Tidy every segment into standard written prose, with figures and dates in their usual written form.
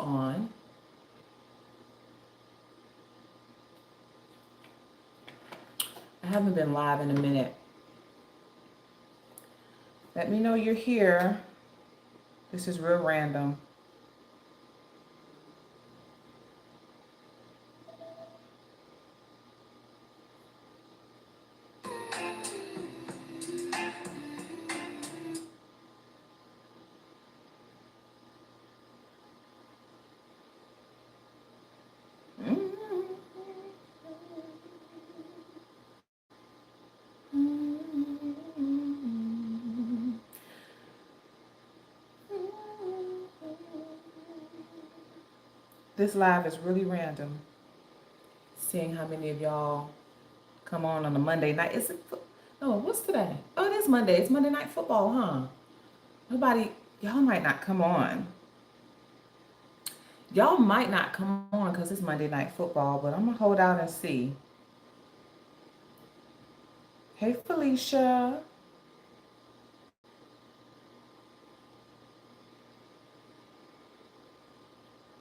on. I haven't been live in a minute. Let me know you're here. This is real random. This live is really random. Seeing how many of y'all come on a Monday night. Is it? No, what's today? Oh, it is Monday. It's Monday Night Football, huh? Nobody, y'all might not come on. Y'all might not come on because it's Monday Night Football, but I'm going to hold out and see. Hey, Felicia.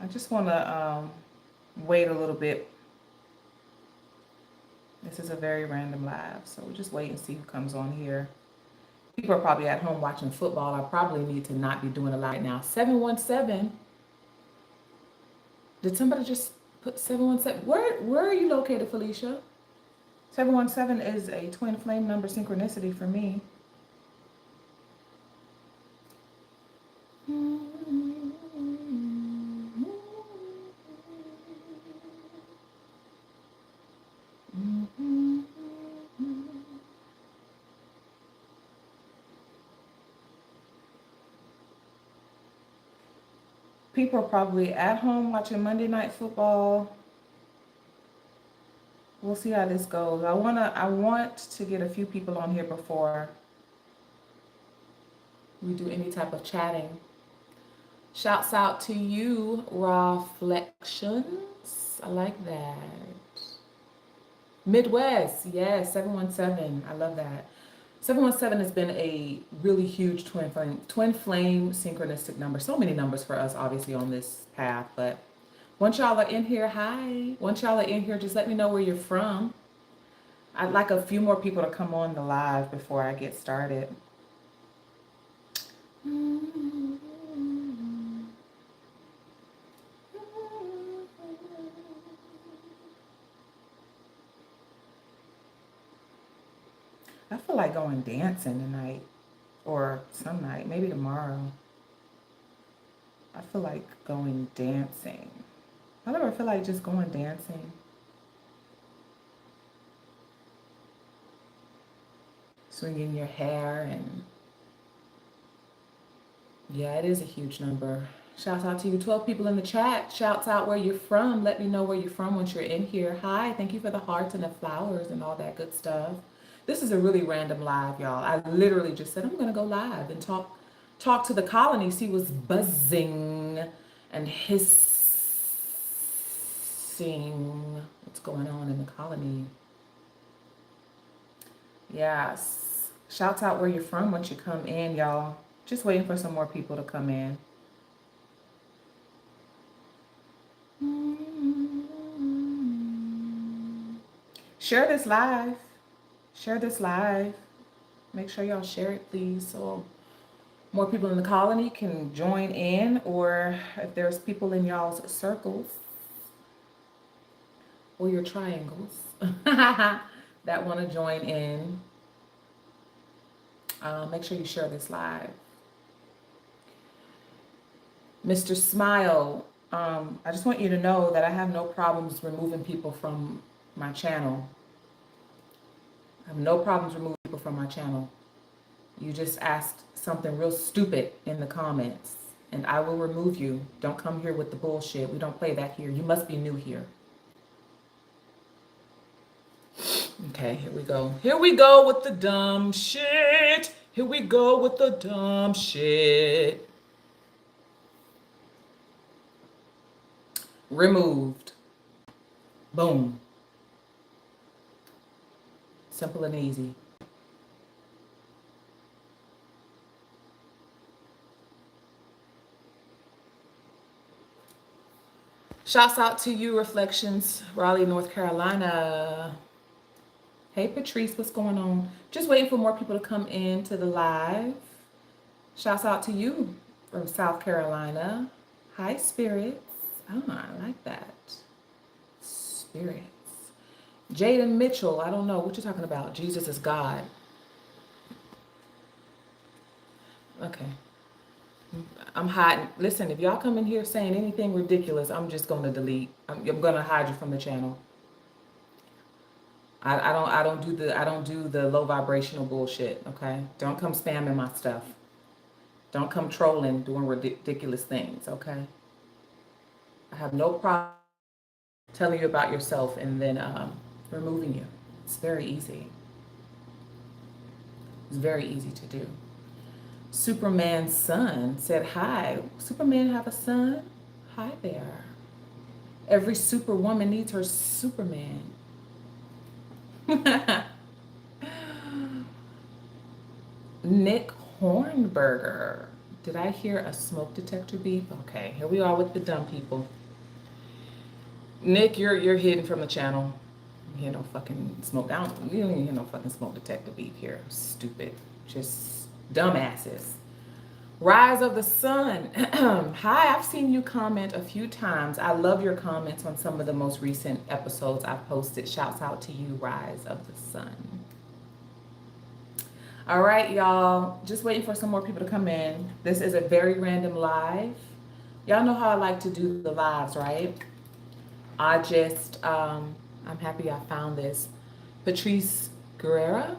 I just want to wait a little bit. This is a very random live, so we'll just wait and see who comes on here. People are probably at home watching football. I probably need to not be doing a live right now. 717. Did somebody just put 717? Where are you located, Felicia? 717 is a twin flame number synchronicity for me. People are probably at home watching Monday Night Football. We'll see how this goes. I want to get a few people on here before we do any type of chatting. Shouts out to you, Rawflections. I like that. Midwest, yes, 717. I love that. 717 has been a really huge twin flame synchronistic number. So many numbers for us, obviously, on this path. But once y'all are in here, hi. Once y'all are in here, just let me know where you're from. I'd like a few more people to come on the live before I get started. I feel like going dancing tonight, or some night, maybe tomorrow. I feel like going dancing. I never feel like just going dancing. Swinging your hair and yeah, it is a huge number. Shouts out to you. 12 people in the chat. Shouts out where you're from. Let me know where you're from once you're in here. Hi, thank you for the hearts and the flowers and all that good stuff. This is a really random live, y'all. I literally just said I'm gonna go live and talk to the colony, see what's buzzing and hissing. What's going on in the colony? Yes. Shouts out where you're from once you come in, y'all. Just waiting for some more people to come in. Share this live. Share this live. Make sure y'all share it, please, so more people in the colony can join in, or if there's people in y'all's circles or your triangles that want to join in, make sure you share this live. Mr. Smile, I just want you to know that I have no problems removing people from my channel. I have no problems removing people from my channel. You just asked something real stupid in the comments, and I will remove you. Don't come here with the bullshit. We don't play that here. You must be new here. Okay, here we go. Here we go with the dumb shit. Here we go with the dumb shit. Removed. Boom. Simple and easy. Shouts out to you, Reflections, Raleigh, North Carolina. Hey, Patrice, what's going on? Just waiting for more people to come into the live. Shouts out to you from South Carolina. Hi, Spirits. Oh, I like that. Spirits. Jaden Mitchell, I don't know what you're talking about. Jesus is God. Okay. I'm hiding. Listen, if y'all come in here saying anything ridiculous, I'm just going to delete. I'm going to hide you from the channel. I don't do the low vibrational bullshit, okay? Don't come spamming my stuff. Don't come trolling, doing ridiculous things, okay? I have no problem telling you about yourself and then removing you. It's very easy. It's very easy to do. Superman's son said, hi. Superman have a son? Hi there. Every superwoman needs her Superman. Nick Hornberger. Did I hear a smoke detector beep? Okay, here we are with the dumb people. Nick, you're hidden from the channel. You hear no fucking smoke. You don't even hear no fucking smoke detector beep here. Stupid. Just dumbasses. Rise of the Sun. Hi, I've seen you comment a few times. I love your comments on some of the most recent episodes I've posted. Shouts out to you, Rise of the Sun. All right, y'all. Just waiting for some more people to come in. This is a very random live. Y'all know how I like to do the lives, right? I just, I'm happy I found this. Patrice Guerrera.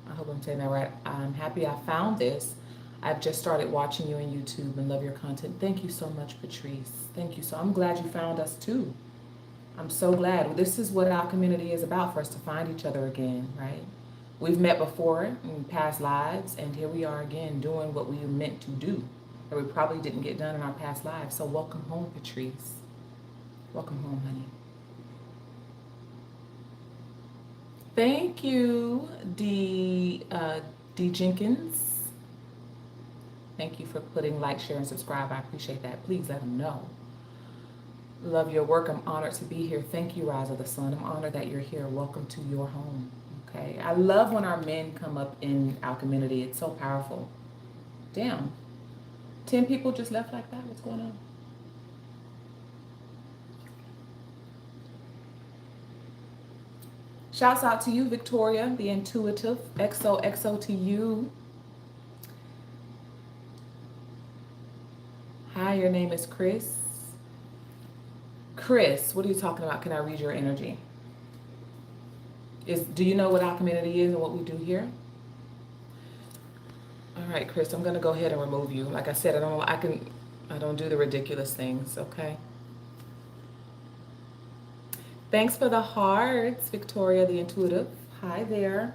I hope I'm saying that right. I'm happy I found this. I've just started watching you on YouTube and love your content. Thank you so much, Patrice. Thank you. So I'm glad you found us too. I'm so glad. This is what our community is about, for us to find each other again, right? We've met before in past lives, and here we are again doing what we were meant to do that we probably didn't get done in our past lives. So welcome home, Patrice. Welcome home, honey. Thank you, D. Jenkins. Thank you for putting like, share, and subscribe. I appreciate that. Please let them know. Love your work. I'm honored to be here. Thank you, Rise of the Sun. I'm honored that you're here. Welcome to your home. Okay. I love when our men come up in our community. It's so powerful. Damn. 10 people just left like that. What's going on? Shouts out to you, Victoria, the intuitive. XOXO to you. Hi, your name is Chris. Chris, what are you talking about? Can I read your energy? Do you know what our community is and what we do here? All right, Chris, I'm gonna go ahead and remove you. Like I said, I don't do the ridiculous things, okay? Thanks for the hearts, Victoria, the intuitive. Hi there.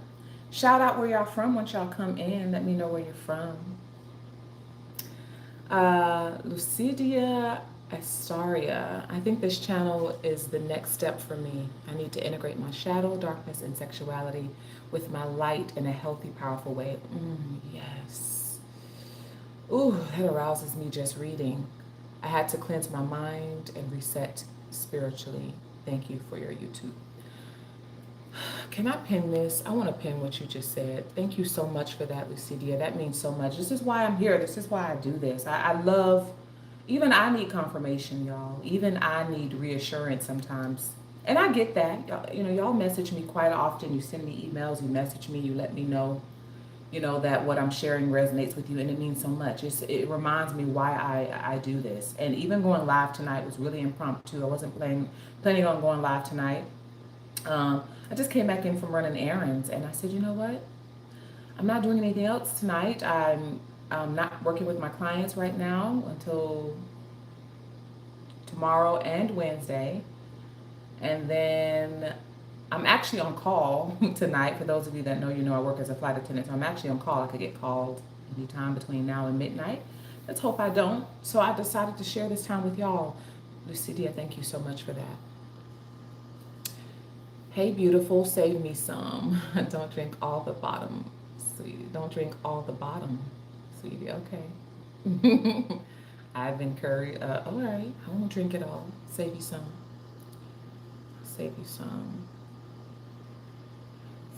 Shout out where y'all from once y'all come in. Let me know where you're from. Lucidia Astaria. I think this channel is the next step for me. I need to integrate my shadow, darkness, and sexuality with my light in a healthy, powerful way. Yes. Ooh, that arouses me just reading. I had to cleanse my mind and reset spiritually. Thank you for your YouTube. Can I pin this? I want to pin what you just said. Thank you so much for that, Lucidia. That means so much. This is why I'm here. This is why I do this. I love, even I need confirmation, y'all. Even I need reassurance sometimes. And I get that. Y'all message me quite often. You send me emails, you message me, you let me know, that what I'm sharing resonates with you, and it means so much. It reminds me why I do this. And even going live tonight was really impromptu. I wasn't planning on going live tonight. I just came back in from running errands, and I said, you know what? I'm not doing anything else tonight. I'm not working with my clients right now until tomorrow and Wednesday. And then I'm actually on call tonight. For those of you that know, I work as a flight attendant. So I'm actually on call. I could get called anytime between now and midnight. Let's hope I don't. So I decided to share this time with y'all. Lucidia, thank you so much for that. Hey, beautiful, save me some. Don't drink all the bottom, sweetie. Don't drink all the bottom, sweetie. Okay. Ivan Curry. All right. I won't drink it all. Save you some. Save you some.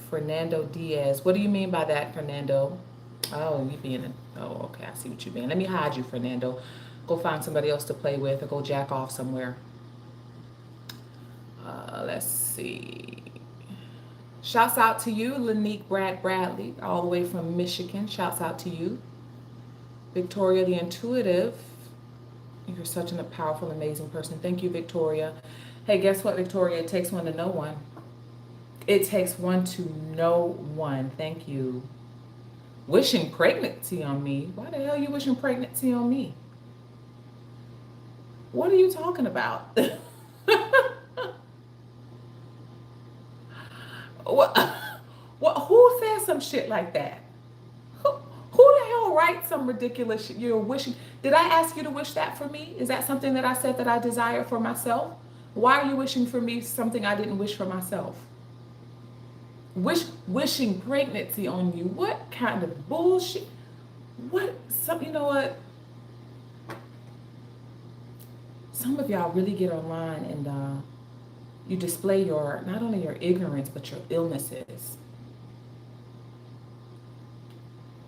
Fernando Diaz. What do you mean by that, Fernando? Oh, you being a, oh, okay. I see what you mean. Let me hide you, Fernando. Go find somebody else to play with or go jack off somewhere. Let's see. Shouts out to you, Lanique Bradley, all the way from Michigan. Shouts out to you. Victoria the Intuitive. You're such a powerful, amazing person. Thank you, Victoria. Hey, guess what, Victoria? It takes one to know one. It takes one to know one. Thank you. Wishing pregnancy on me? Why the hell are you wishing pregnancy on me? What are you talking about? What? Who says some shit like that? Who the hell writes some ridiculous shit? You're wishing. Did I ask you to wish that for me? Is that something that I said that I desire for myself? Why are you wishing for me something I didn't wish for myself? Wishing pregnancy on you. What kind of bullshit? You know what? Some of y'all really get online and you display not only your ignorance, but your illnesses.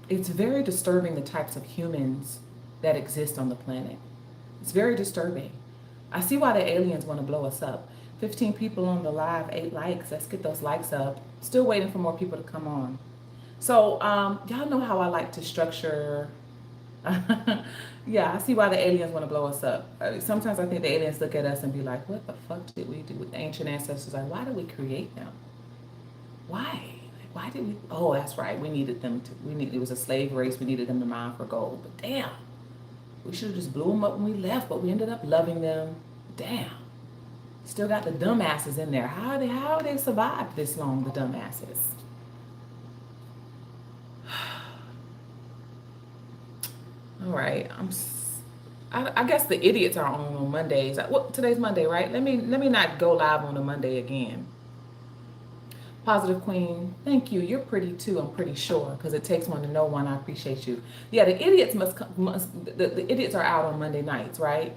It's very disturbing, the types of humans that exist on the planet. It's very disturbing. I see why the aliens want to blow us up. 15 people on the live, 8 likes. Let's get those likes up. Still waiting for more people to come on. So y'all know how I like to structure. Yeah, I see why the aliens want to blow us up. Sometimes I think the aliens look at us and be like, what the fuck did we do with the ancient ancestors? Like, why did we create them? Why? Why did we? Oh, that's right. We needed them to. It was a slave race. We needed them to mine for gold. But damn, we should have just blew them up when we left. But we ended up loving them. Damn. Still got the dumbasses in there. How they survived this long? The dumbasses. All right. I guess the idiots are on Mondays. Well, today's Monday, right? Let me not go live on a Monday again. Positive Queen, thank you. You're pretty too, I'm pretty sure, because it takes one to know one. I appreciate you. Yeah, the idiots the idiots are out on Monday nights, right?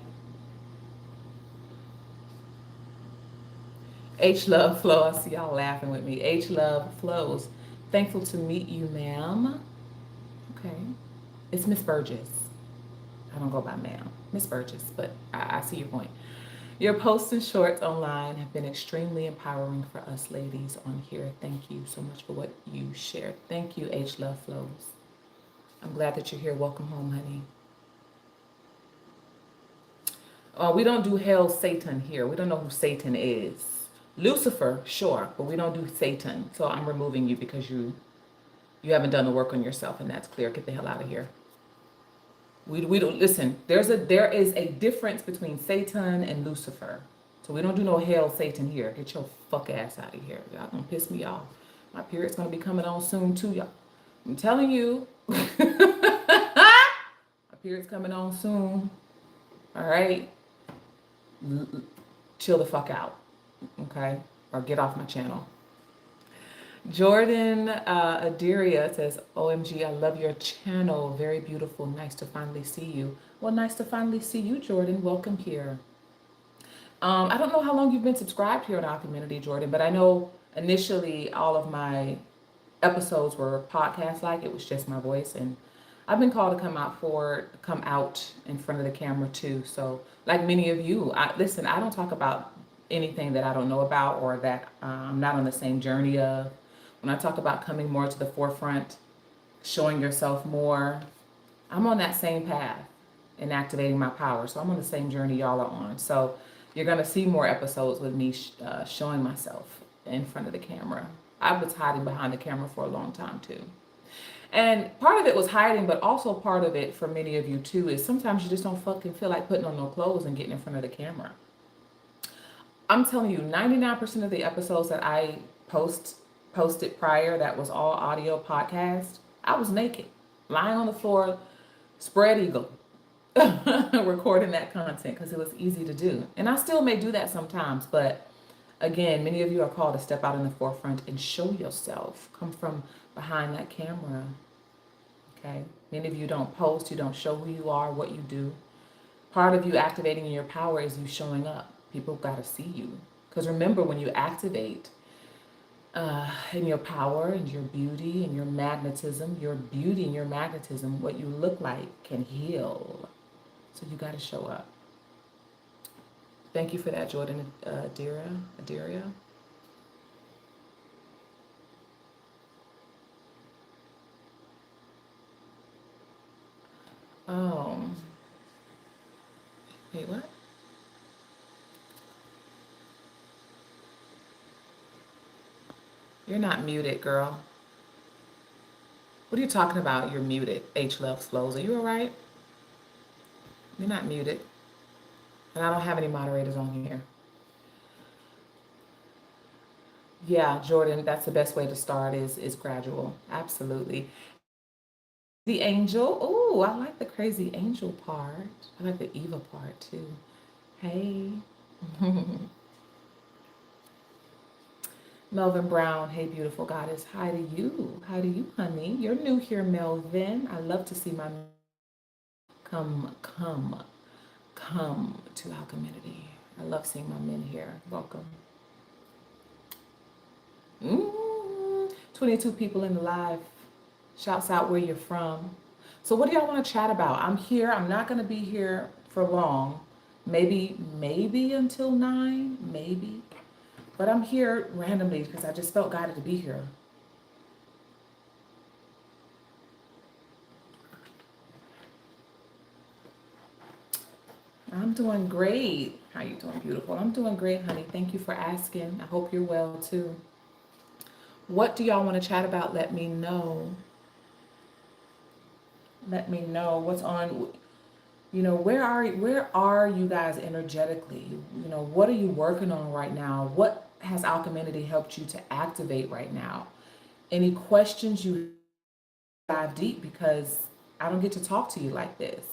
H Love Flow, I see y'all laughing with me. H Love Flows. Thankful to meet you, ma'am. Okay. It's Miss Burgess. I don't go by ma'am. Miss Burgess, but I see your point. Your posts and shorts online have been extremely empowering for us ladies on here. Thank you so much for what you shared. Thank you, H Love Flows. I'm glad that you're here. Welcome home, honey. We don't do hell Satan here. We don't know who Satan is. Lucifer, sure, but we don't do Satan. So I'm removing you because you haven't done the work on yourself, and that's clear. Get the hell out of here. We don't listen. There is a difference between Satan and Lucifer. So we don't do no hell Satan here. Get your fuck ass out of here. Y'all gonna piss me off. My period's gonna be coming on soon too, y'all. I'm telling you. My period's coming on soon. All right. Chill the fuck out. Okay? Or get off my channel. Jordan Adiria says, OMG, I love your channel. Very beautiful. Nice to finally see you. Well, nice to finally see you, Jordan. Welcome here. I don't know how long you've been subscribed here on Alchemity, Jordan, but I know initially all of my episodes were podcast-like. It was just my voice, and I've been called to come out in front of the camera too. So like many of you, I don't talk about anything that I don't know about or that I'm not on the same journey of. When I talk about coming more to the forefront, showing yourself more, I'm on that same path and activating my power. So I'm on the same journey y'all are on. So you're going to see more episodes with me showing myself in front of the camera. I was hiding behind the camera for a long time too. And part of it was hiding, but also part of it for many of you too is sometimes you just don't fucking feel like putting on no clothes and getting in front of the camera. I'm telling you, 99% of the episodes that I posted prior, that was all audio podcast, I was naked, lying on the floor, spread eagle, recording that content because it was easy to do. And I still may do that sometimes, but again, many of you are called to step out in the forefront and show yourself. Come from behind that camera, okay? Many of you don't post, you don't show who you are, what you do. Part of you activating your power is you showing up. People got to see you. Because remember, when you activate in your power and your beauty and your magnetism, what you look like can heal. So you got to show up. Thank you for that, Jordan. Adiria. Oh, wait, what? You're not muted, girl. What are you talking about? You're muted. H Love Flows. Are you all right? You're not muted. And I don't have any moderators on here. Yeah, Jordan, that's the best way to start is gradual. Absolutely. The angel. Oh, I like the crazy angel part. I like the Eva part too. Hey. Melvin Brown, hey beautiful goddess. Hi to you. Hi to you, honey. You're new here, Melvin. I love to see my come to ALCHEMINITY. I love seeing my men here. Welcome. 22 people in the live. Shouts out where you're from. So what do y'all want to chat about? I'm here. I'm not going to be here for long. Maybe until 9, maybe. But I'm here randomly because I just felt guided to be here. I'm doing great. How you doing, beautiful? I'm doing great, honey. Thank you for asking. I hope you're well too. What do y'all want to chat about? Let me know. Let me know what's on. You know, where are you guys energetically? You know, what are you working on right now? What has ALCHEMINITY helped you to activate right now? Any questions you dive deep, because I don't get to talk to you like this.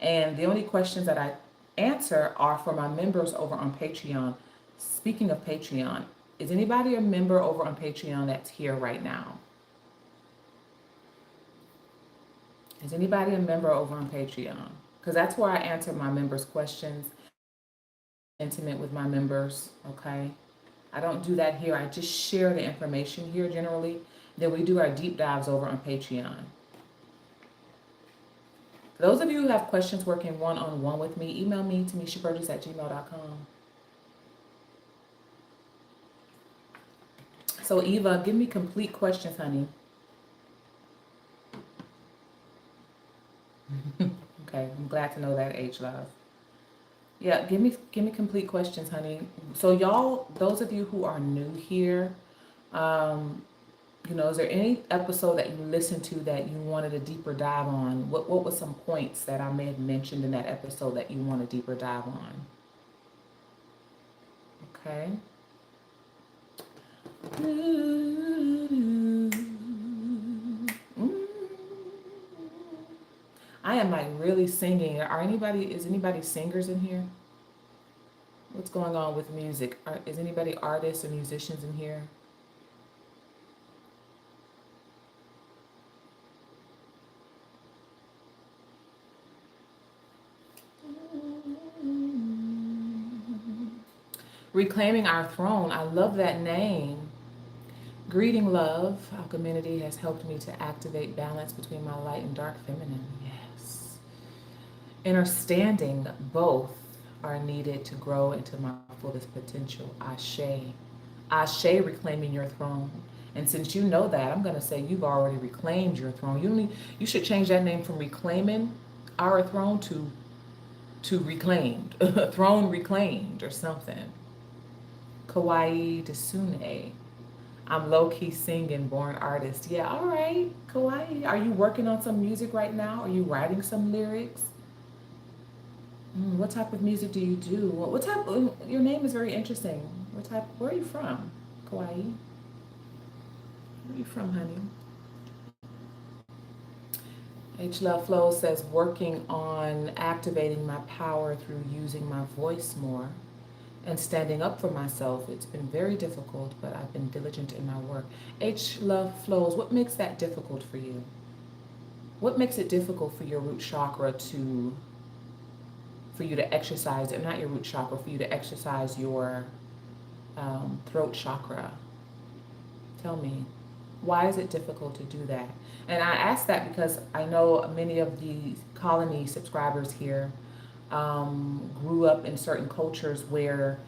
And the only questions that I answer are for my members over on Patreon. Speaking of Patreon, is anybody a member over on Patreon that's here right now? Is anybody a member over on Patreon? Because that's where I answer my members' questions, intimate with my members, okay? I don't do that here. I just share the information here generally. Then we do our deep dives over on Patreon. For those of you who have questions working one-on-one with me, email me, timmeshaburgess@gmail.com. So Eva, give me complete questions, honey. Okay, I'm glad to know that, H Love. Yeah, give me complete questions, honey. So y'all, those of you who are new here, you know, is there any episode that you listened to that you wanted a deeper dive on? What were some points that I may have mentioned in that episode that you want a deeper dive on? Okay. I am like really singing. Is anybody singers in here? What's going on with music? Is anybody artists or musicians in here? Reclaiming Our Throne. I love that name. Greeting, love. ALCHEMINITY has helped me to activate balance between my light and dark feminine. Yes. Understanding both are needed to grow into my fullest potential. Ashe. Ashe, reclaiming your throne. And since you know that, I'm going to say you've already reclaimed your throne. You should change that name from reclaiming our throne to reclaimed. Throne reclaimed or something. Kawaii Desune. I'm low-key singing, born artist. Yeah, all right, Kawaii. Are you working on some music right now? Are you writing some lyrics? What type of music do you do? What type? Your name is very interesting. Where are you from, Kawaii? Where are you from, honey? H Love Flow says, working on activating my power through using my voice more and standing up for myself. It's been very difficult, but I've been diligent in my work. H Love Flows, what makes that difficult for you? What makes it difficult for your root chakra to for you to exercise, not your root chakra, for you to exercise your throat chakra. Tell me, why is it difficult to do that? And I ask that because I know many of the colony subscribers here grew up in certain cultures where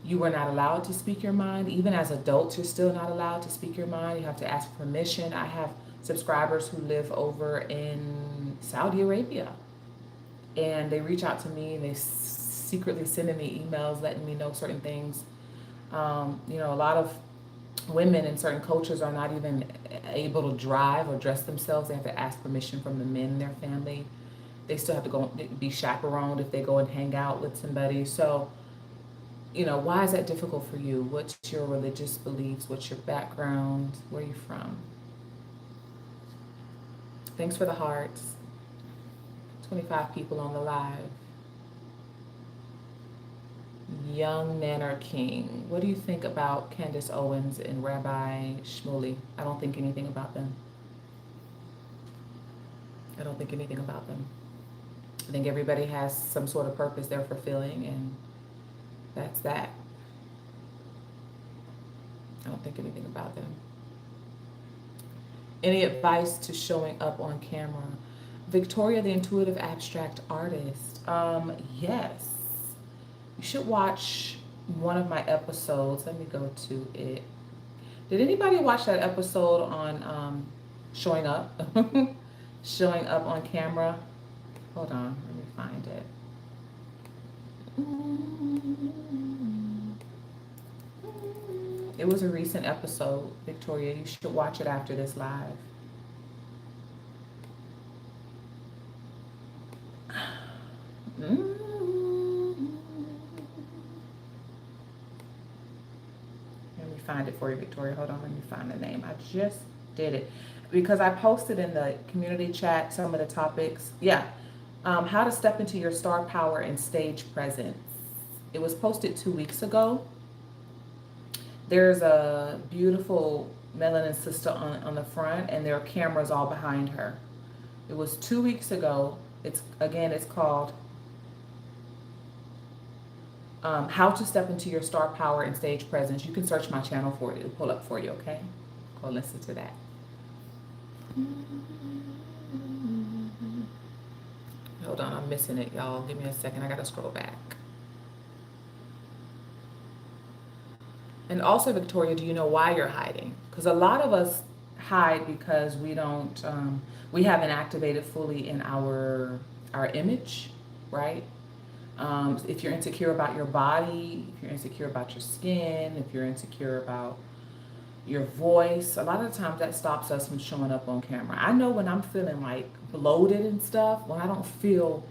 you were not allowed to speak your mind. Even as adults, you're still not allowed to speak your mind. You have to ask permission. I have subscribers who live over in Saudi Arabia, and they reach out to me and they secretly send me emails letting me know certain things. You know, a lot of women in certain cultures are not even able to drive or dress themselves. They have to ask permission from the men in their family. They still have to go be chaperoned if they go and hang out with somebody. So, you know, why is that difficult for you? What's your religious beliefs? What's your background? Where are you from? Thanks for the hearts. 25 people on the live. Young men are king. What do you think about Candace Owens and Rabbi Shmuley? I don't think anything about them. I don't think anything about them. I think everybody has some sort of purpose they're fulfilling, and that's that. I don't think anything about them. Any advice to showing up on camera? Victoria, the intuitive abstract artist. Yes. You should watch one of my episodes. Let me go to it. Did anybody watch that episode on showing up? Showing up on camera? Hold on, let me find it. It was a recent episode, Victoria. You should watch it after this live. Find it for you, Victoria. Hold on, let me find the name. I just did it because I posted in the community chat some of the topics. Yeah, how to step into your star power and stage presence. It was posted 2 weeks ago. There's a beautiful melanin sister on the front, and there are cameras all behind her. It was 2 weeks ago. It's called how to step into your star power and stage presence. You can search my channel for it. It'll pull up for you, okay? Go listen to that. Hold on, I'm missing it, y'all. Give me a second. I gotta scroll back. And also, Victoria, do you know why you're hiding? Because a lot of us hide because we don't, we haven't activated fully in our image, right? If you're insecure about your body, if you're insecure about your skin, if you're insecure about your voice, a lot of the times that stops us from showing up on camera. I know when I'm feeling like bloated and stuff, when I don't feel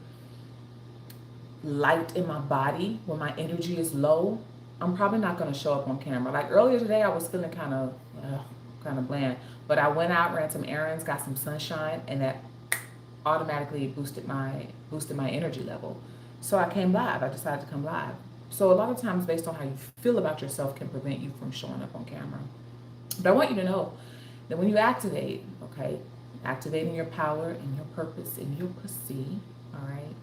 light in my body, when my energy is low, I'm probably not going to show up on camera. Like earlier today, I was feeling kind of bland, but I went out, ran some errands, got some sunshine, and that automatically boosted my energy level. So I came live. I decided to come live. So a lot of times based on how you feel about yourself can prevent you from showing up on camera. But I want you to know that when you activate, okay, activating your power and your purpose and your pussy, all right,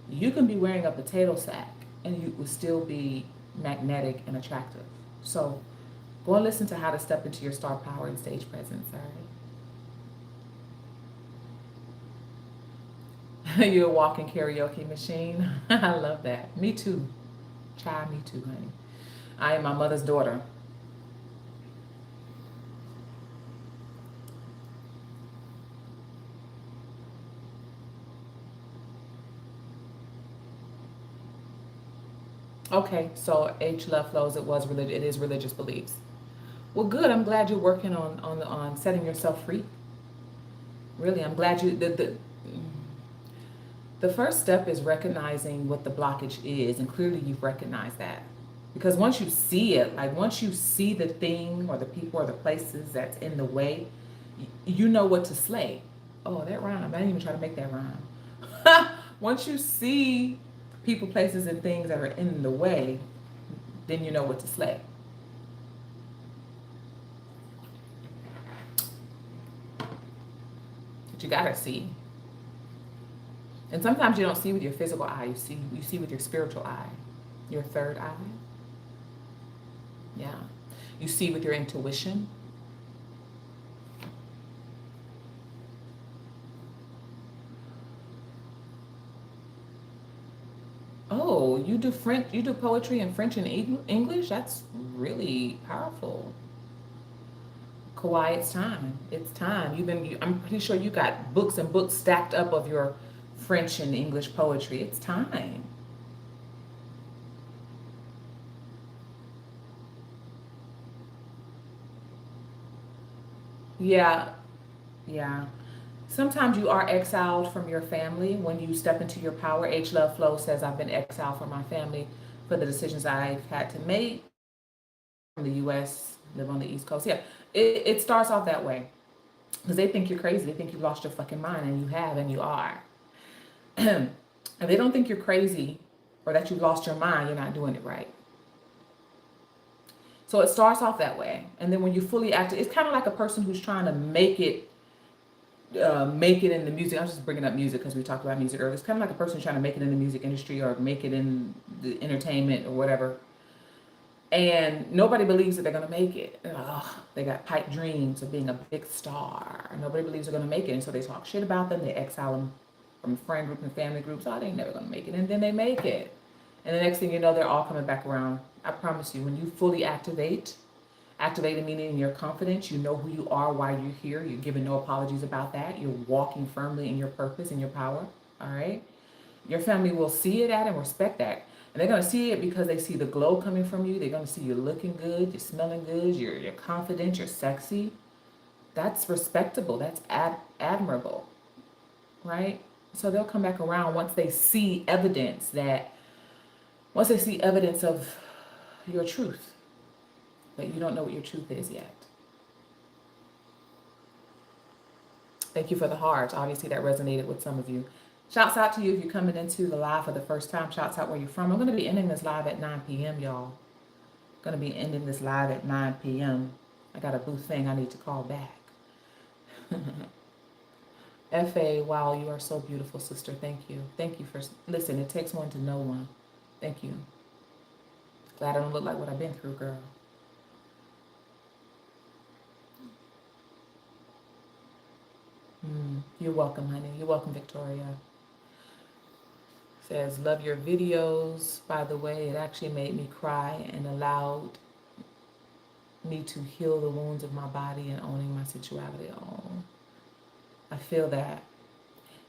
you can be wearing a potato sack and you will still be magnetic and attractive. So go and listen to how to step into your star power and stage presence, all right? You're a walking karaoke machine. I love that. Me too. Child, me too, honey. I am my mother's daughter. Okay, so H Love Flows, it is religious beliefs. Well, good. I'm glad you're working on setting yourself free. Really, I'm glad you the first step is recognizing what the blockage is, and clearly you've recognized that. Because once you see it, like once you see the thing or the people or the places that's in the way, you know what to slay. Oh, that rhyme. I didn't even try to make that rhyme. Once you see people, places, and things that are in the way, then you know what to slay. But you gotta see. And sometimes you don't see with your physical eye, you see with your spiritual eye, your third eye. Yeah. You see with your intuition. Oh, you do French, you do poetry in French and English? That's really powerful. Kawhi, it's time. It's time. I'm pretty sure you got books and books stacked up of your French and English poetry. It's time. Yeah, yeah. Sometimes you are exiled from your family when you step into your power. H Love Flow says, I've been exiled from my family for the decisions I've had to make from the US, live on the East Coast. Yeah, it starts off that way because they think you're crazy. They think you lost your fucking mind, and you have, and you are. And they don't think you're crazy or that you lost your mind. You're not doing it right. So it starts off that way. And then when you fully act, it's kind of like a person who's trying to make it in the music. I was just bringing up music because we talked about music earlier. It's kind of like a person trying to make it in the music industry or make it in the entertainment or whatever. And nobody believes that they're going to make it. They got pipe dreams of being a big star. Nobody believes they're going to make it. And so they talk shit about them. They exile them from friend group and family groups. Oh, they ain't never going to make it. And then they make it. And the next thing you know, they're all coming back around. I promise you, when you fully activated meaning in your confidence, you know who you are, why you're here. You're giving no apologies about that. You're walking firmly in your purpose and your power. All right. Your family will see it at and respect that. And they're going to see it because they see the glow coming from you. They're going to see you looking good. You're smelling good. You're confident. You're sexy. That's respectable. That's admirable. Right? So they'll come back around once they see evidence of your truth. But you don't know what your truth is yet. Thank you for the hearts. Obviously, that resonated with some of you. Shouts out to you if you're coming into the live for the first time. Shouts out where you're from. I'm going to be ending this live at 9 p.m., y'all. Going to be ending this live at 9 p.m. I got a boo thing I need to call back. F.A., wow, you are so beautiful, sister. Thank you. Thank you for... Listen, it takes one to know one. Thank you. Glad I don't look like what I've been through, girl. You're welcome, honey. You're welcome, Victoria. Says, love your videos. By the way, it actually made me cry and allowed me to heal the wounds of my body and owning my sexuality. Oh, I feel that.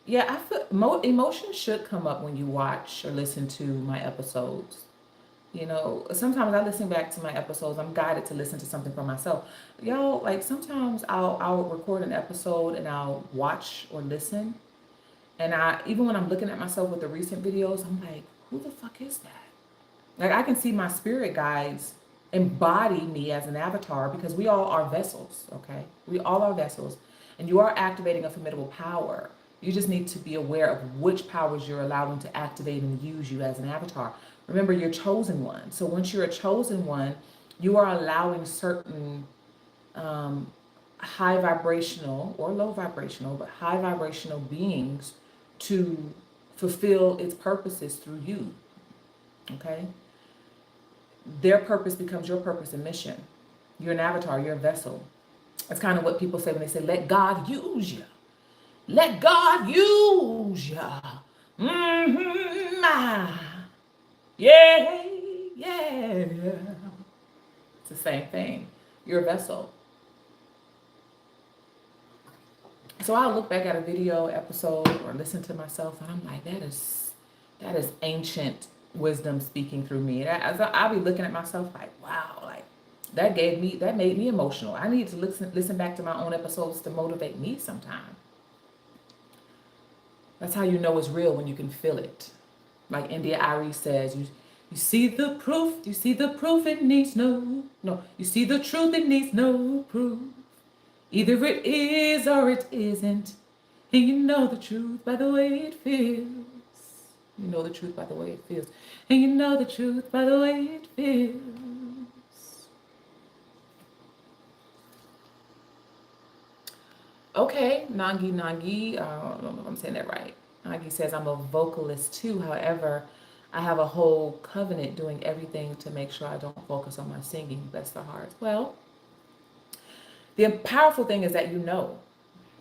Yeah, I feel emotions should come up when you watch or listen to my episodes. You know, sometimes I listen back to my episodes. I'm guided to listen to something for myself. Y'all, like sometimes I'll record an episode and I'll watch or listen. And even when I'm looking at myself with the recent videos, I'm like, who the fuck is that? Like I can see my spirit guides embody me as an avatar because we all are vessels, okay? We all are vessels. And you are activating a formidable power. You just need to be aware of which powers you're allowing to activate and use you as an avatar. Remember, you're chosen one. So once you're a chosen one, you are allowing certain high vibrational or low vibrational, but high vibrational beings to fulfill its purposes through you. Okay? Their purpose becomes your purpose and mission. You're an avatar, you're a vessel. That's kind of what people say when they say, let God use you. Let God use you. Yeah, yeah. It's the same thing. You're a vessel. So I'll look back at a video episode or listen to myself and I'm like, that is ancient wisdom speaking through me. And I'll be looking at myself like, wow, like that made me emotional. I need to listen back to my own episodes to motivate me sometime. That's how you know it's real, when you can feel it. Like India Arie says, you see the proof, it needs you see the truth, it needs no proof. Either it is or it isn't. And you know the truth by the way it feels. You know the truth by the way it feels. And you know the truth by the way it feels. Okay, Nangi, I don't know if I'm saying that right. Aggie says, I'm a vocalist too. However, I have a whole covenant doing everything to make sure I don't focus on my singing. Bless their hearts. Well, the powerful thing is that you know.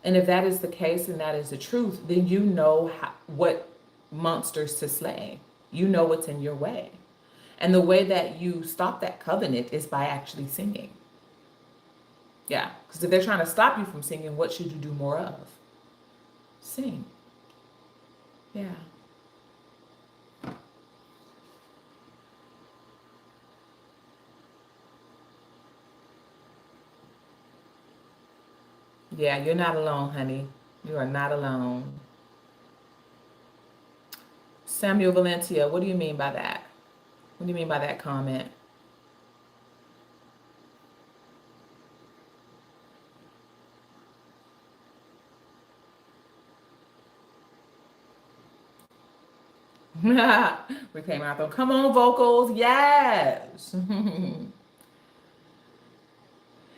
And if that is the case and that is the truth, then you know what monsters to slay. You know what's in your way. And the way that you stop that covenant is by actually singing. Yeah, because if they're trying to stop you from singing, what should you do more of? Sing. Yeah. Yeah, you're not alone, honey. You are not alone. Samuel Valencia, what do you mean by that? What do you mean by that comment? We came out though. Come on, vocals. Yes.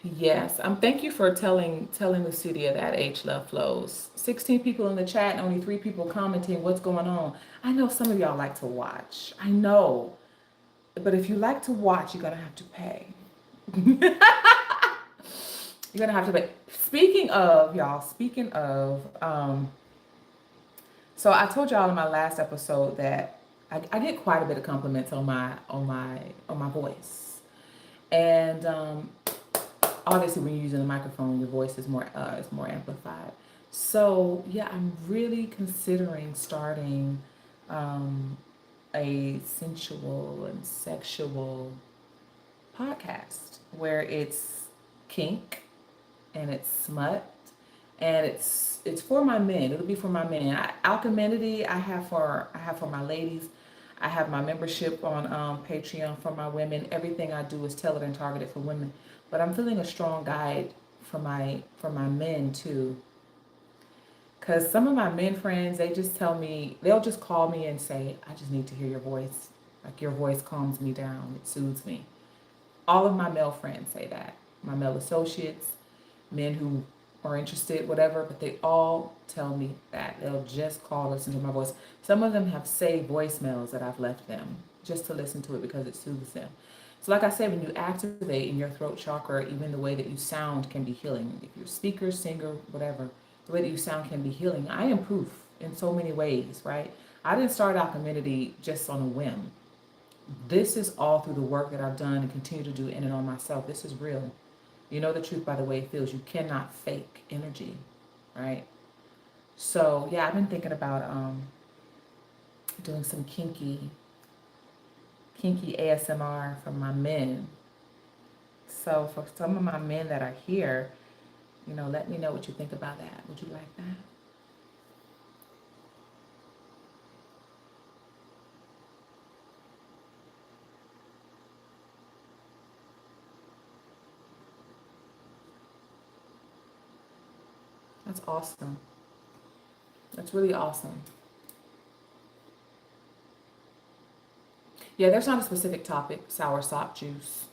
Yes. Thank you for telling Lucidia that H Love flows. 16 people in the chat and only 3 people commenting what's going on. I know some of y'all like to watch. I know. But if you like to watch, you're gonna have to pay. You're gonna have to pay. Speaking of, y'all, so I told y'all in my last episode that I get quite a bit of compliments on my voice. And obviously when you're using a microphone, your voice is more amplified. So yeah, I'm really considering starting a sensual and sexual podcast where it's kink and it's smut and it's for my men. It'll be for my men. Alchemity I have for my ladies. I have my membership on Patreon for my women. Everything I do is tailored and targeted for women. But I'm feeling a strong guide for my men too. Because some of my men friends, they just tell me, they'll just call me and say, I just need to hear your voice. Like your voice calms me down. It soothes me. All of my male friends say that. My male associates, men who are interested, whatever, but they all tell me that. They'll just call, listen to my voice. Some of them have saved voicemails that I've left them just to listen to it because it soothes them. So like I said, when you activate in your throat chakra, even the way that you sound can be healing. If you're a speaker, singer, whatever, the way that you sound can be healing. I am proof in so many ways, right? I didn't start Alchemity just on a whim. This is all through the work that I've done and continue to do in and on myself. This is real. You know the truth by the way it feels. You cannot fake energy, right? So yeah, I've been thinking about doing some kinky ASMR for my men. So for some of my men that are here, you know, let me know what you think about that. Would you like that? That's awesome. That's really awesome. Yeah, there's not a specific topic, sour sop juice.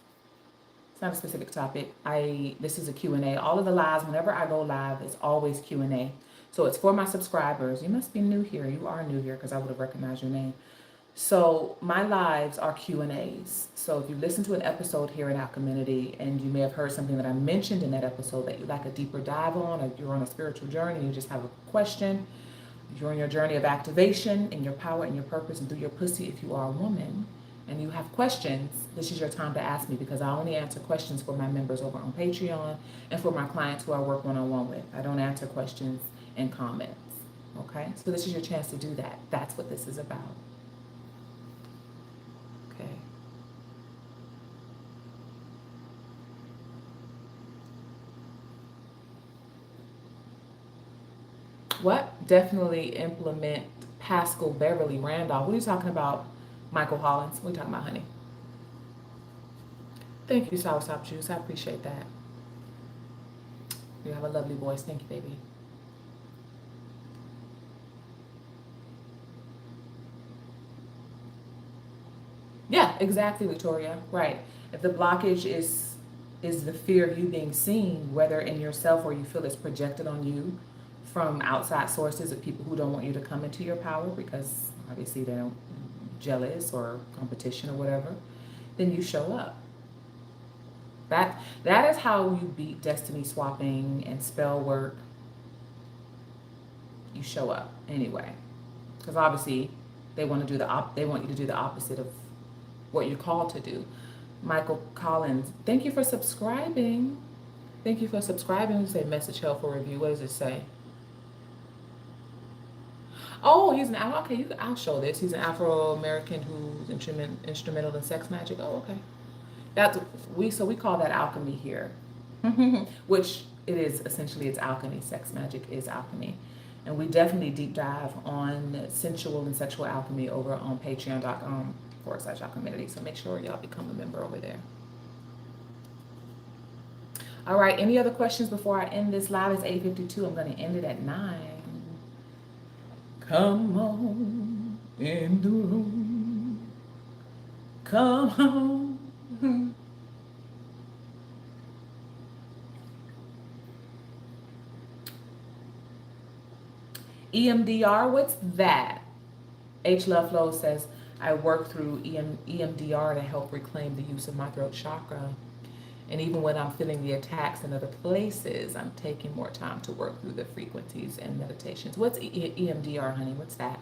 It's not a specific topic. This is a Q&A. All of the lives, whenever I go live, it's always Q&A. So it's for my subscribers. You must be new here. You are new here because I would have recognized your name. So my lives are Q&As. So if you listen to an episode here in our community and you may have heard something that I mentioned in that episode that you'd like a deeper dive on, or you're on a spiritual journey, you just have a question, you're on your journey of activation in your power and your purpose and through your pussy if you are a woman, and you have questions, this is your time to ask me because I only answer questions for my members over on Patreon and for my clients who I work one-on-one with. I don't answer questions in comments, okay? So this is your chance to do that. That's what this is about. Okay. What? Definitely implement Pascal Beverly Randolph. What are you talking about, Michael Hollins? What are you talking about, honey? Thank you, Sour Sop Juice. I appreciate that. You have a lovely voice. Thank you, baby. Yeah, exactly, Victoria. Right. If the blockage is the fear of you being seen, whether in yourself or you feel it's projected on you from outside sources of people who don't want you to come into your power because obviously they're jealous or competition or whatever, then you show up. That is how you beat destiny swapping and spell work. You show up anyway, because obviously they want to do they want you to do the opposite of what you're called to do. Michael Collins, thank you for subscribing. Thank you for subscribing. Say message helpful review. What does it say? Oh, he's an okay. I'll show this. He's an Afro-American who's instrumental in sex magic. Oh, okay. We call that alchemy here, which it is essentially. It's alchemy. Sex magic is alchemy, and we definitely deep dive on sensual and sexual alchemy over on patreon.com/alchemity. So make sure y'all become a member over there. All right. Any other questions before I end this live? It's 8:52. I'm going to end it at 9. Come on in the room. Come on. EMDR, what's that? H Love Flow says, I work through EMDR to help reclaim the use of my throat chakra. And even when I'm feeling the attacks in other places, I'm taking more time to work through the frequencies and meditations. What's EMDR, honey? What's that?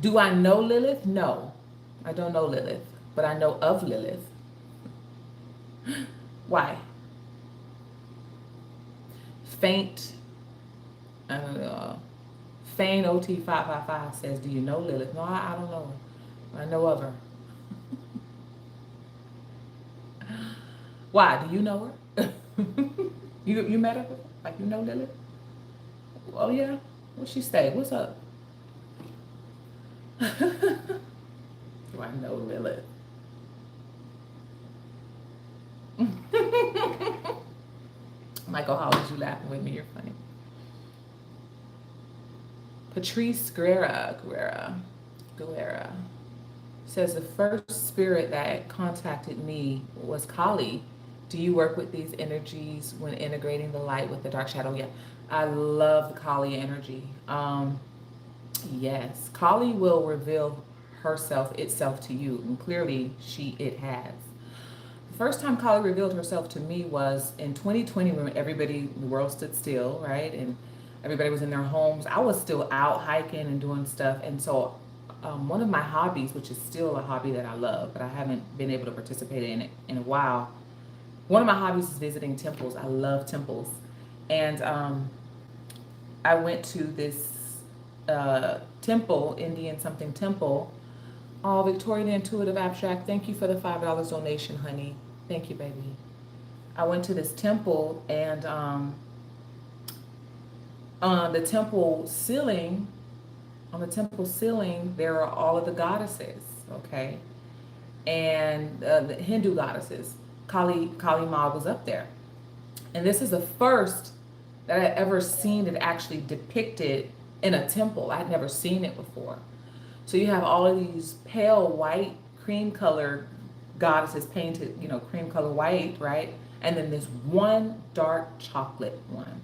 Do I know Lilith? No, I don't know Lilith, but I know of Lilith. Why? Faint, I don't know. Faint OT555 says, do you know Lilith? No, I don't know her. I know of her. Why? Do you know her? you met her? Like, you know Lilith? Oh, yeah? Where she stay? What's up? Do I know Lilith? Michael, how was you laughing with me? You're funny. Patrice Guerra says the first spirit that contacted me was Kali. Do you work with these energies when integrating the light with the dark shadow? Yeah, I love the Kali energy. Yes, Kali will reveal itself to you, and clearly it has. The first time Kali revealed herself to me was in 2020 when the world stood still, right? And everybody was in their homes. I was still out hiking and doing stuff. And so one of my hobbies, which is still a hobby that I love, but I haven't been able to participate in it in a while. One of my hobbies is visiting temples. I love temples. And I went to this temple, Indian something temple. Oh, Victorian Intuitive Abstract, thank you for the $5 donation, honey. Thank you, baby. I went to this temple, and on the temple ceiling, there are all of the goddesses, okay? And the Hindu goddesses, Kali Ma was up there. And this is the first that I ever seen it actually depicted in a temple. I'd never seen it before. So you have all of these pale white, cream color goddesses painted, cream color white, right? And then this one dark chocolate one.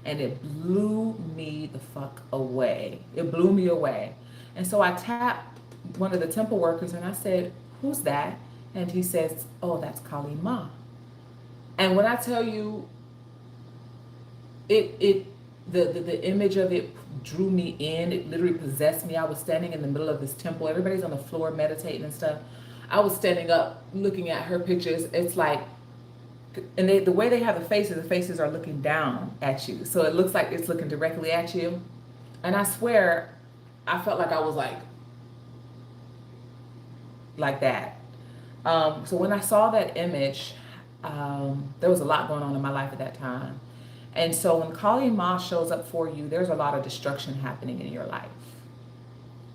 And it blew me the fuck away. It blew me away. And so I tapped one of the temple workers and I said, who's that? And he says, oh, that's Kali Ma. And when I tell you, the image of it drew me in. It literally possessed me. I was standing in the middle of this temple. Everybody's on the floor meditating and stuff. I was standing up looking at her pictures. It's like, and the way they have the faces are looking down at you. So it looks like it's looking directly at you. And I swear, I felt like I was like that. So when I saw that image, there was a lot going on in my life at that time. And so when Kali Ma shows up for you, there's a lot of destruction happening in your life.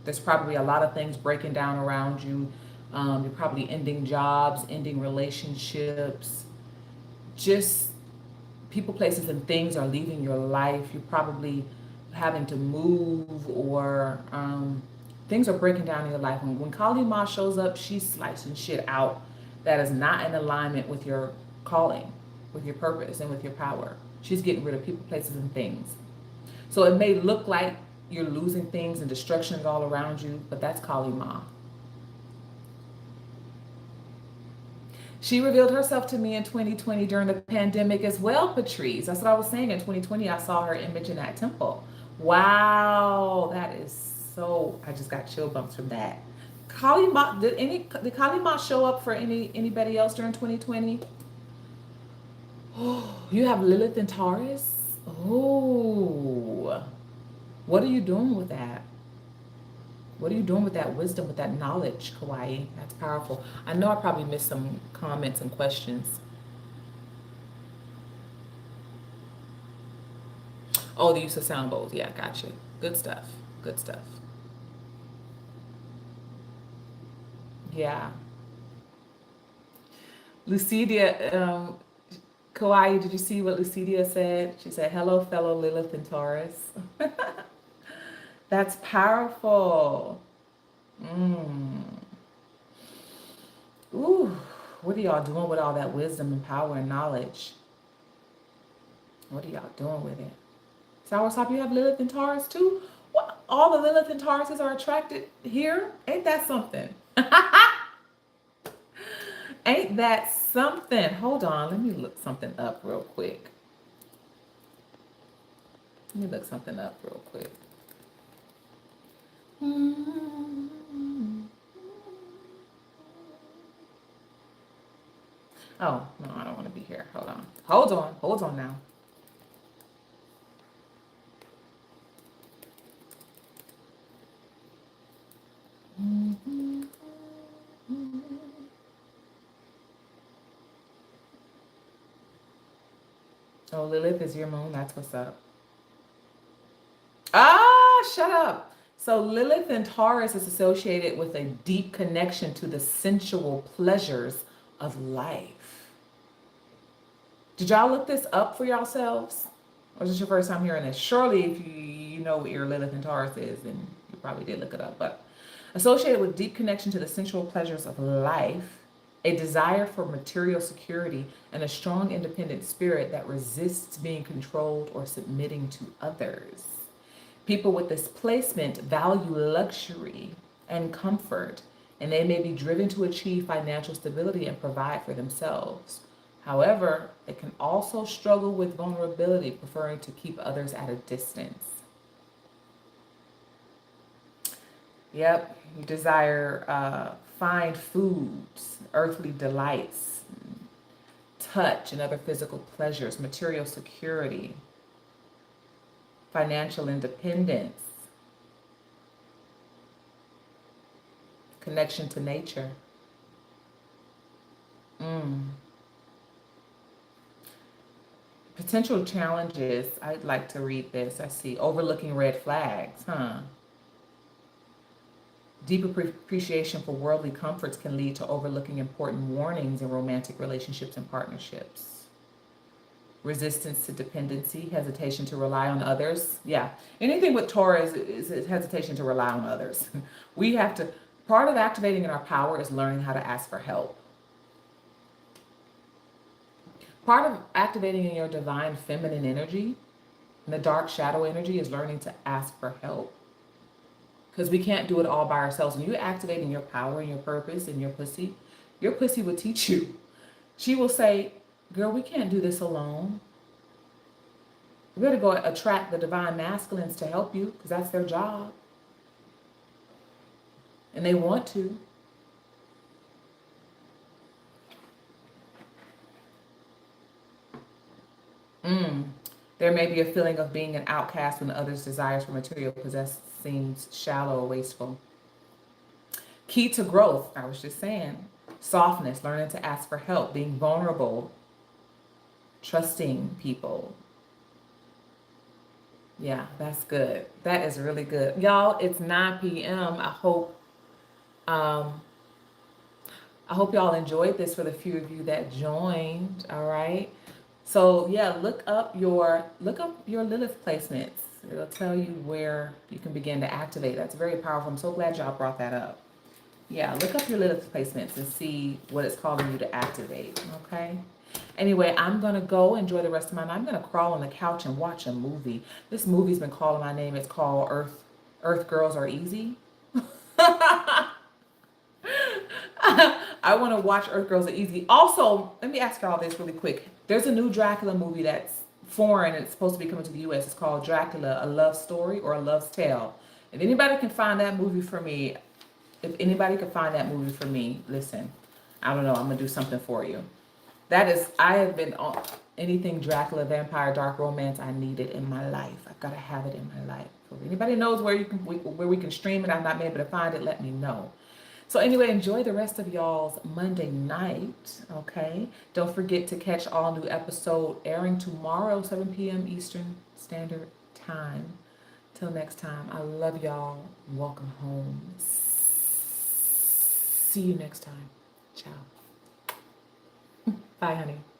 There's probably a lot of things breaking down around you. You're probably ending jobs, ending relationships. Just people, places, and things are leaving your life. You're probably having to move, or things are breaking down in your life. And when Kali Ma shows up, she's slicing shit out that is not in alignment with your calling, with your purpose, and with your power. She's getting rid of people, places, and things. So it may look like you're losing things and destruction is all around you, but that's Kali Ma. She revealed herself to me in 2020 during the pandemic as well, Patrice. That's what I was saying. In 2020, I saw her image in that temple. Wow, that is so, I just got chill bumps from that. Kali Ma, did Kali Ma show up for anybody else during 2020? Oh, you have Lilith and Taurus? Oh, what are you doing with that? What are you doing with that wisdom, with that knowledge, Kauai? That's powerful. I know I probably missed some comments and questions. Oh, the use of sound bowls. Yeah, gotcha. Good stuff. Good stuff. Yeah. Lucidia, Kauai, did you see what Lucidia said? She said, hello, fellow Lilith and Taurus. That's powerful. Ooh, what are y'all doing with all that wisdom and power and knowledge? What are y'all doing with it? Soursop, you have Lilith and Taurus too? What? All the Lilith and Tauruses are attracted here? Ain't that something? Ain't that something? Hold on, let me look something up real quick. Let me look something up real quick. Oh, no, I don't want to be here. Hold on. Hold on now. Oh, Lilith is your moon. That's what's up. Ah, shut up. So Lilith and Taurus is associated with a deep connection to the sensual pleasures of life. Did y'all look this up for yourselves? Or is this your first time hearing this? Surely if you know what your Lilith and Taurus is, then you probably did look it up. But associated with deep connection to the sensual pleasures of life, a desire for material security, and a strong independent spirit that resists being controlled or submitting to others. People with this placement value luxury and comfort, and they may be driven to achieve financial stability and provide for themselves. However, they can also struggle with vulnerability, preferring to keep others at a distance. Yep, you desire fine foods, earthly delights, touch and other physical pleasures, material security, financial independence, connection to nature. Potential challenges. I'd like to read this. I see overlooking red flags, Deep appreciation for worldly comforts can lead to overlooking important warnings in romantic relationships and partnerships. Resistance to dependency, hesitation to rely on others. Yeah, anything with Taurus is hesitation to rely on others. We have to, part of activating in our power is learning how to ask for help. Part of activating in your divine feminine energy, and the dark shadow energy, is learning to ask for help. Because we can't do it all by ourselves. When you're activating your power and your purpose and your pussy will teach you. She will say, girl, we can't do this alone. You better go attract the divine masculines to help you, because that's their job. And they want to. There may be a feeling of being an outcast when others' desires for material possession seems shallow or wasteful. Key to growth, I was just saying, softness, learning to ask for help, being vulnerable, trusting people. Yeah, that's good. That is really good. Y'all, it's 9 p.m. I hope y'all enjoyed this for the few of you that joined, all right? So yeah, look up your Lilith placements. It'll tell you where you can begin to activate. That's very powerful. I'm so glad y'all brought that up. Yeah, look up your Lilith placements and see what it's calling you to activate, okay? Anyway, I'm going to go enjoy the rest of my night. I'm going to crawl on the couch and watch a movie. This movie's been calling my name. It's called Earth Girls Are Easy. I want to watch Earth Girls Are Easy. Also, let me ask y'all this really quick. There's a new Dracula movie that's foreign and it's supposed to be coming to the US. It's called Dracula, A Love Story or A Love's Tale. If anybody can find that movie for me, listen, I don't know, I'm going to do something for you. I have been on anything Dracula, vampire, dark romance I needed in my life. I've got to have it in my life. So if anybody knows where we can stream it, I've not been able to find it, let me know. So anyway, enjoy the rest of y'all's Monday night, okay? Don't forget to catch all new episode airing tomorrow, 7 p.m. Eastern Standard Time. Till next time, I love y'all. Welcome home. See you next time. Ciao. Bye, honey.